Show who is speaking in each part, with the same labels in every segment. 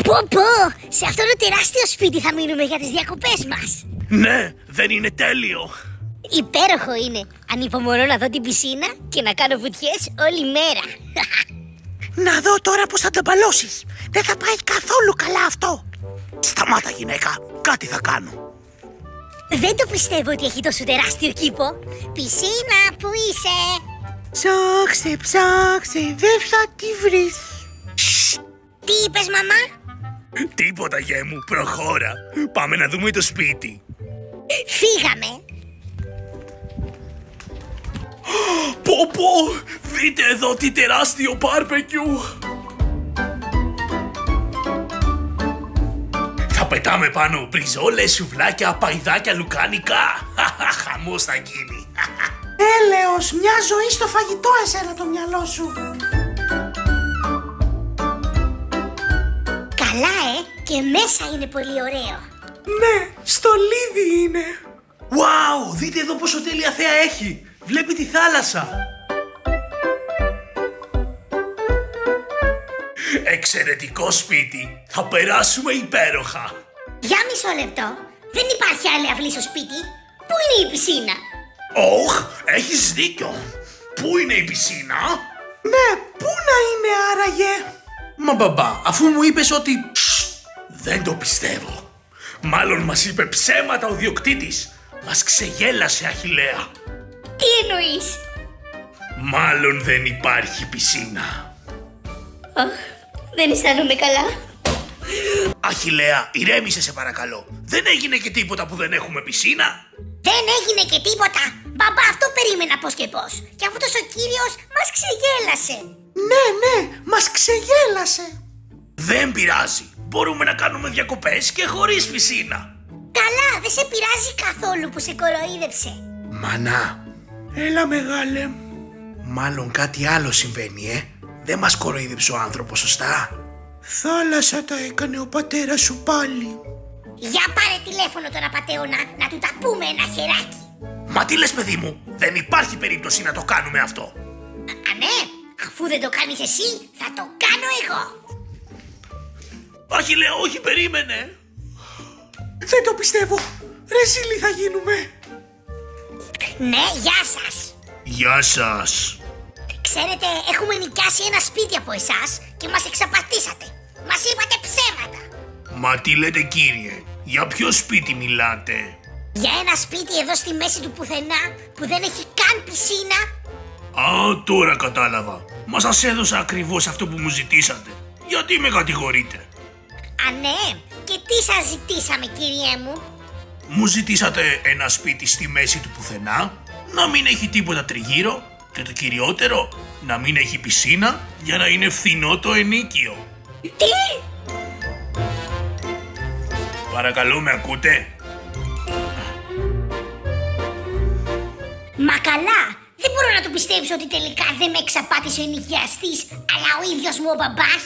Speaker 1: Πω, σε αυτό το τεράστιο σπίτι θα μείνουμε για τις διακοπές μας.
Speaker 2: Ναι, δεν είναι τέλειο?
Speaker 1: Υπέροχο είναι. Ανυπομονώ να δω την πισίνα και να κάνω βουτιές όλη μέρα.
Speaker 2: Να δω τώρα πως θα ταμπαλώσεις. Δεν θα πάει καθόλου καλά αυτό. Σταμάτα γυναίκα, κάτι θα κάνω.
Speaker 1: Δεν το πιστεύω ότι έχει τόσο τεράστιο κήπο. Πισίνα, πού είσαι?
Speaker 2: Ψάξε, δεν θα τη βρεις.
Speaker 1: Τι είπες, μαμά?
Speaker 2: Τίποτα, γέ μου, προχώρα. Πάμε να δούμε το σπίτι.
Speaker 1: Φύγαμε.
Speaker 2: Πω, δείτε εδώ τι τεράστιο μπάρμπεκιου. Θα πετάμε πάνω μπριζόλες, σουβλάκια, παϊδάκια, λουκάνικα. Χαμός θα γίνει.
Speaker 3: Έλεος, μια ζωή στο φαγητό εσένα το μυαλό σου.
Speaker 1: Καλά, και μέσα είναι πολύ ωραίο.
Speaker 2: Ναι, στολίδι είναι. Wow, δείτε εδώ πόσο τέλεια θέα έχει. Βλέπει τη θάλασσα. Εξαιρετικό σπίτι. Θα περάσουμε υπέροχα.
Speaker 1: Για μισό λεπτό. Δεν υπάρχει άλλη αυλή στο σπίτι. Πού είναι η πισίνα?
Speaker 2: Ωχ, έχεις δίκιο. Πού είναι η πισίνα?
Speaker 3: Ναι, πού να είναι άραγε?
Speaker 2: Μα μπαμπά, αφού μου είπες ότι... Δεν το πιστεύω. Μάλλον μας είπε ψέματα ο διοκτήτης. Μας ξεγέλασε, Αχιλλέα.
Speaker 1: Τι εννοείς?
Speaker 2: Μάλλον δεν υπάρχει πισίνα.
Speaker 1: Δεν αισθάνομαι καλά.
Speaker 2: Αχιλλέα, ηρέμησε σε παρακαλώ. Δεν έγινε και τίποτα που δεν έχουμε πισίνα.
Speaker 1: Δεν έγινε και τίποτα. Μπαμπά, αυτό περίμενα πώς και πώς. Και αυτός ο κύριος μας ξεγέλασε.
Speaker 3: Ναι, μας ξεγέλασε.
Speaker 2: Δεν πειράζει. Μπορούμε να κάνουμε διακοπές και χωρίς πισίνα.
Speaker 1: Καλά, δεν σε πειράζει καθόλου που σε κοροϊδεύσε.
Speaker 2: Μανά. Έλα μεγάλε. Μάλλον κάτι άλλο συμβαίνει, Δεν μας κοροϊδεύσε ο άνθρωπος, σωστά?
Speaker 3: Θάλασσα τα έκανε ο πατέρας σου πάλι.
Speaker 1: Για πάρε τηλέφωνο τον απατεώνα να του τα πούμε ένα χεράκι.
Speaker 2: Μα τι λες, παιδί μου? Δεν υπάρχει περίπτωση να το κάνουμε αυτό.
Speaker 1: Ναι, αφού δεν το κάνεις εσύ, θα το κάνω εγώ.
Speaker 2: Αχιλλέα, όχι, περίμενε.
Speaker 3: Δεν το πιστεύω. Ρεζίλοι θα γίνουμε.
Speaker 1: Ναι, γεια σας.
Speaker 2: Γεια σας.
Speaker 1: Ξέρετε, έχουμε νοικιάσει ένα σπίτι από εσάς και μας εξαπατήσατε. Μας είπατε ψέματα.
Speaker 2: Μα τι λέτε, κύριε? Για ποιο σπίτι μιλάτε?
Speaker 1: Για ένα σπίτι εδώ στη μέση του πουθενά που δεν έχει καν πισίνα.
Speaker 2: Α, τώρα κατάλαβα. Μα σας έδωσα ακριβώς αυτό που μου ζητήσατε. Γιατί με κατηγορείτε?
Speaker 1: Ναι, και τι σας ζητήσαμε, κύριέ μου?
Speaker 2: Μου ζητήσατε ένα σπίτι στη μέση του πουθενά, να μην έχει τίποτα τριγύρω και το κυριότερο, να μην έχει πισίνα για να είναι φθηνό το ενίκιο.
Speaker 1: Τι?
Speaker 2: Παρακαλώ, με ακούτε?
Speaker 1: Μα καλά, δεν μπορώ να το πιστέψω ότι τελικά δεν με εξαπάτησε ο ενοικιαστής, αλλά ο ίδιος μου ο μπαμπάς.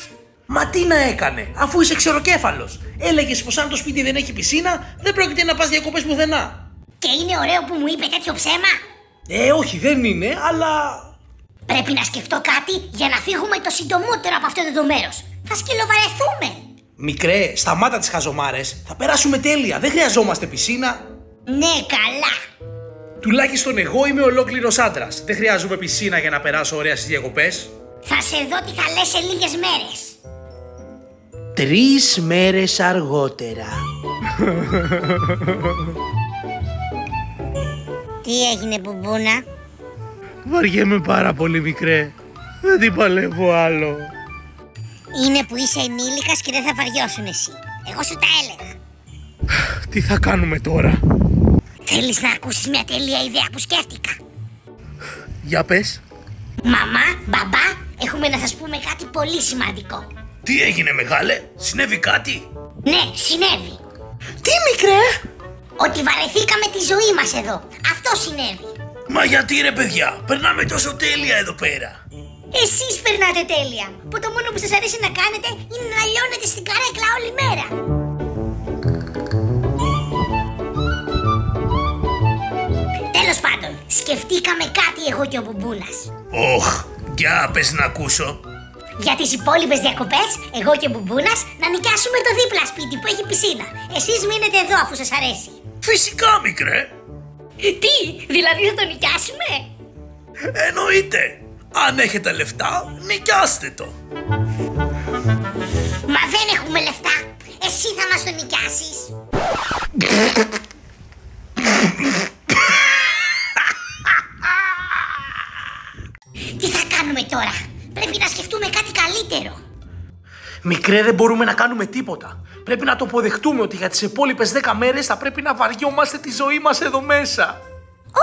Speaker 4: Μα τι να έκανε, αφού είσαι ξεροκέφαλος. Έλεγες πως αν το σπίτι δεν έχει πισίνα, δεν πρόκειται να πας διακοπές πουθενά.
Speaker 1: Και είναι ωραίο που μου είπε τέτοιο ψέμα?
Speaker 4: Όχι, δεν είναι, αλλά...
Speaker 1: Πρέπει να σκεφτώ κάτι για να φύγουμε το συντομότερο από αυτό το μέρος. Θα σκυλοβαρεθούμε.
Speaker 4: Μικρέ, σταμάτα τις χαζομάρες. Θα περάσουμε τέλεια, δεν χρειαζόμαστε πισίνα.
Speaker 1: Ναι, καλά.
Speaker 4: Τουλάχιστον εγώ είμαι ολόκληρος άντρας. Δεν χρειάζομαι πισίνα για να περάσω ωραία στις διακοπές.
Speaker 1: Θα σε δω τι θα λες σε λίγες μέρες.
Speaker 4: 3 μέρες αργότερα.
Speaker 1: Τι έγινε, μπουμπούνα?
Speaker 4: Βαριέμαι πάρα πολύ, μικρέ. Δεν την παλεύω άλλο.
Speaker 1: Είναι που είσαι ενήλικας και δεν θα βαριώσουν εσύ. Εγώ σου τα έλεγα.
Speaker 4: Τι θα κάνουμε τώρα?
Speaker 1: Θέλεις να ακούσεις μια τέλεια ιδέα που σκέφτηκα?
Speaker 4: Για πες.
Speaker 1: Μαμά, μπαμπά, έχουμε να σας πούμε κάτι πολύ σημαντικό.
Speaker 2: Τι έγινε, μεγάλε? Συνέβη κάτι?
Speaker 1: Ναι, συνέβη.
Speaker 3: Τι, μικρέ?
Speaker 1: Ότι βαρεθήκαμε τη ζωή μας εδώ. Αυτό συνέβη.
Speaker 2: Μα γιατί, ρε παιδιά? Περνάμε τόσο τέλεια εδώ πέρα.
Speaker 1: Εσείς περνάτε τέλεια. Που το μόνο που σας αρέσει να κάνετε είναι να λιώνετε στην καρέκλα όλη μέρα. Τέλος πάντων, σκεφτήκαμε κάτι εγώ και ο Μπουμπούνας.
Speaker 2: Ωχ, για πες να ακούσω.
Speaker 1: Για τις υπόλοιπες διακοπές, εγώ και ο Μπουμπούνας να νοικιάσουμε το δίπλα σπίτι που έχει πισίνα. Εσείς μείνετε εδώ αφού σας αρέσει.
Speaker 2: Φυσικά, μικρέ.
Speaker 1: Τι, δηλαδή θα το νοικιάσουμε?
Speaker 2: Εννοείται. Αν έχετε λεφτά, νοικιάστε το.
Speaker 1: Μα δεν έχουμε λεφτά. Εσύ θα μας το νοικιάσεις. Τι θα κάνουμε τώρα? Πρέπει να σκεφτούμε κάτι καλύτερο.
Speaker 4: Μικρέ, δεν μπορούμε να κάνουμε τίποτα. Πρέπει να το αποδεχτούμε ότι για τις επόμενες 10 μέρες θα πρέπει να βαριόμαστε τη ζωή μας εδώ μέσα.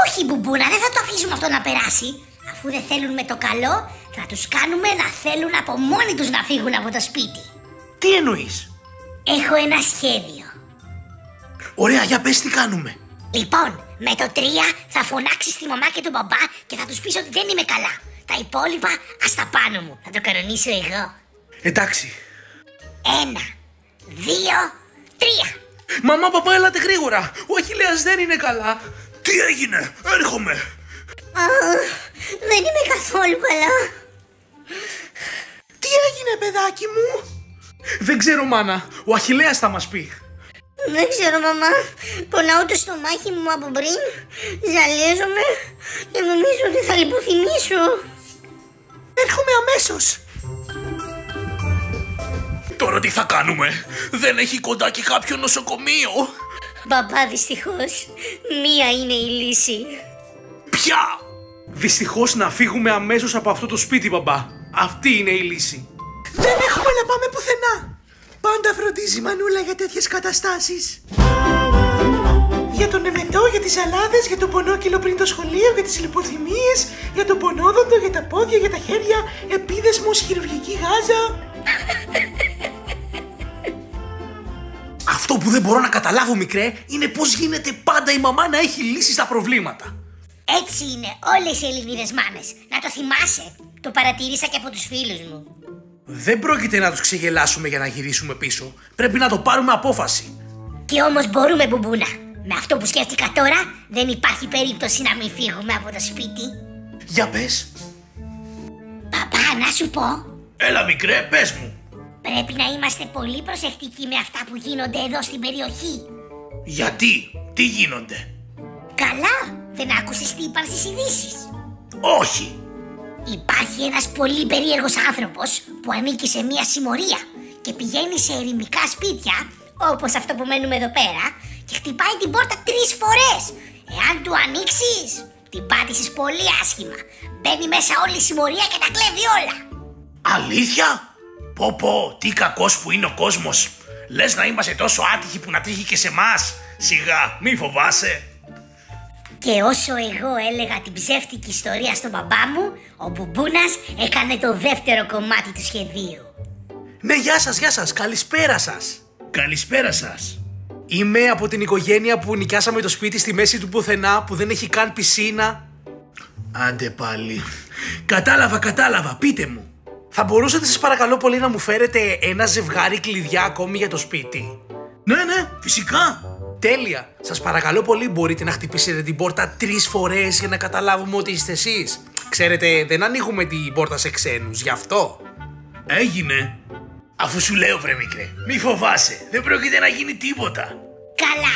Speaker 1: Όχι, Μπουμπούνα, δεν θα το αφήσουμε αυτό να περάσει. Αφού δεν θέλουν με το καλό, θα τους κάνουμε να θέλουν από μόνοι τους να φύγουν από το σπίτι.
Speaker 4: Τι εννοείς?
Speaker 1: Έχω ένα σχέδιο.
Speaker 4: Ωραία, για πες τι κάνουμε.
Speaker 1: Λοιπόν, με το 3 θα φωνάξεις τη μαμά και τον μπαμπά και θα τους πεις ότι δεν είμαι καλά. Τα υπόλοιπα ας τα πάνω μου. Θα το κανονίσω εγώ.
Speaker 4: Εντάξει.
Speaker 1: 1, 2, 3.
Speaker 4: Μαμά, παπά, έλατε γρήγορα. Ο Αχιλλέας δεν είναι καλά.
Speaker 2: Τι έγινε? Έρχομαι.
Speaker 1: Δεν είμαι καθόλου καλά.
Speaker 3: Τι έγινε, παιδάκι μου?
Speaker 4: Δεν ξέρω, μάνα. Ο Αχιλλέας θα μας πει.
Speaker 1: Δεν ξέρω, μαμά. Πονάω το στομάχι μου από πριν. Ζαλίζομαι και νομίζω ότι θα λιποθυμίσω.
Speaker 3: Έρχομαι αμέσως.
Speaker 2: Τώρα τι θα κάνουμε? Δεν έχει κοντά και κάποιο νοσοκομείο.
Speaker 1: Μπαμπά, δυστυχώς, μία είναι η λύση.
Speaker 2: Ποια?
Speaker 4: Δυστυχώς να φύγουμε αμέσως από αυτό το σπίτι, μπαμπά. Αυτή είναι η λύση.
Speaker 3: Δεν έχουμε να πάμε πουθενά. Πάντα φροντίζει η Μανούλα για τέτοιες καταστάσεις. Για τον εμετό, για τις αλάδες, για τον πονόκυλο πριν το σχολείο, για τις λιποθυμίες, για τον πονόδοντο, για τα πόδια, για τα χέρια, επίδεσμος, χειρουργική γάζα.
Speaker 4: Αυτό που δεν μπορώ να καταλάβω, μικρέ, είναι πώς γίνεται πάντα η μαμά να έχει λύσει στα προβλήματα.
Speaker 1: Έτσι είναι όλες οι Ελληνίδες μάνες. Να το θυμάσαι. Το παρατήρησα και από τους φίλους μου.
Speaker 4: Δεν πρόκειται να τους ξεγελάσουμε για να γυρίσουμε πίσω. Πρέπει να το πάρουμε απόφαση.
Speaker 1: Και όμως μπορούμε, Μπουμπούνα. Με αυτό που σκέφτηκα τώρα, δεν υπάρχει περίπτωση να μην φύγουμε από το σπίτι.
Speaker 4: Για πες.
Speaker 1: Παπά, να σου πω.
Speaker 2: Έλα, μικρέ, πες μου.
Speaker 1: Πρέπει να είμαστε πολύ προσεκτικοί με αυτά που γίνονται εδώ στην περιοχή.
Speaker 2: Γιατί? Τι γίνονται?
Speaker 1: Καλά, δεν άκουσες τι είπαν στις ειδήσεις?
Speaker 2: Όχι.
Speaker 1: Υπάρχει ένας πολύ περίεργος άνθρωπος που ανήκει σε μια συμμορία και πηγαίνει σε ερημικά σπίτια, όπως αυτό που μένουμε εδώ πέρα, και χτυπάει την πόρτα 3 φορές. Εάν του ανοίξεις, την πάτησες πολύ άσχημα. Μπαίνει μέσα όλη η συμμορία και τα κλέβει όλα.
Speaker 2: Αλήθεια? Πω, τι κακός που είναι ο κόσμος. Λες να είμαστε τόσο άτυχοι που να τύχει και σε μας? Σιγά, μη φοβάσαι.
Speaker 1: Και όσο εγώ έλεγα την ψεύτικη ιστορία στον μπαμπά μου, ο Μπουμπούνας έκανε το δεύτερο κομμάτι του σχεδίου.
Speaker 4: Ναι, γεια σας, καλησπέρα σας.
Speaker 2: Καλησπέρα σας.
Speaker 4: Είμαι από την οικογένεια που νοικιάσαμε το σπίτι στη μέση του πουθενά, που δεν έχει καν πισίνα.
Speaker 2: Άντε πάλι. Κατάλαβα, πείτε μου.
Speaker 4: Θα μπορούσατε σας παρακαλώ πολύ να μου φέρετε ένα ζευγάρι κλειδιά ακόμη για το σπίτι?
Speaker 2: Ναι, φυσικά.
Speaker 4: Τέλεια. Σας παρακαλώ πολύ, μπορείτε να χτυπήσετε την πόρτα 3 φορές για να καταλάβουμε ότι είστε εσείς? Ξέρετε, δεν ανοίγουμε την πόρτα σε ξένους, γι' αυτό.
Speaker 2: Έγινε. Αφού σου λέω, βρε μικρέ, μη φοβάσαι. Δεν πρόκειται να γίνει τίποτα.
Speaker 1: Καλά.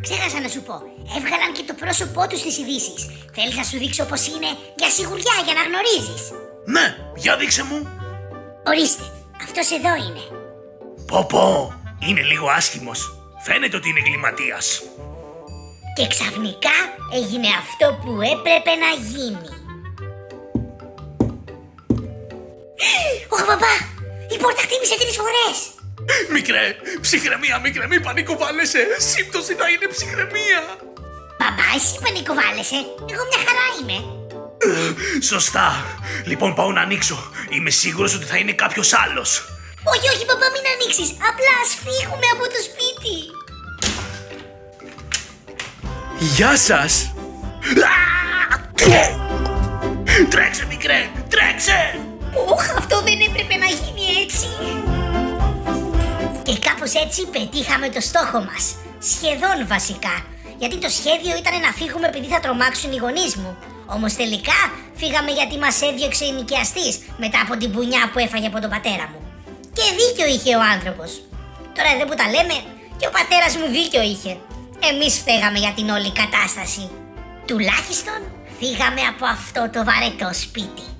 Speaker 1: Ξέχασα να σου πω. Έβγαλαν και το πρόσωπό τους στις ειδήσεις. Θέλεις να σου δείξω πως είναι για σιγουριά, για να γνωρίζεις?
Speaker 2: Ναι, για δείξε μου.
Speaker 1: Ορίστε, αυτός εδώ είναι.
Speaker 2: Πω, είναι λίγο άσχημος. Φαίνεται ότι είναι εγκληματίας.
Speaker 1: Και ξαφνικά έγινε αυτό που έπρεπε να γίνει. Ωχ, μπαμπά! Η πόρτα χτύπησε 3 φορές.
Speaker 2: Μικρέ, ψυχραιμία, μη πανικοβάλλεσαι. Σύμπτωση θα είναι ψυχραιμία.
Speaker 1: Μπαμπά, εσύ πανικοβάλλεσαι. Εγώ μια χαρά είμαι.
Speaker 2: Σωστά. Λοιπόν, πάω να ανοίξω. Είμαι σίγουρος ότι θα είναι κάποιος άλλος.
Speaker 1: Όχι, μπαμπά, μην ανοίξεις. Απλά ας φύγουμε από το σπίτι.
Speaker 4: Γεια σας.
Speaker 2: Τρέξε, μικρέ, τρέξε.
Speaker 1: Ωχ, αυτό δεν έπρεπε να γίνει έτσι. Και κάπως έτσι πετύχαμε το στόχο μας. Σχεδόν βασικά. Γιατί το σχέδιο ήταν να φύγουμε επειδή θα τρομάξουν οι γονείς μου. Όμως τελικά φύγαμε γιατί μας έδιωξε η νοικιαστής μετά από την πουνιά που έφαγε από τον πατέρα μου. Και δίκιο είχε ο άνθρωπος. Τώρα εδώ που τα λέμε, και ο πατέρας μου δίκιο είχε. Εμείς φταίγαμε για την όλη κατάσταση. Τουλάχιστον φύγαμε από αυτό το βαρετό σπίτι.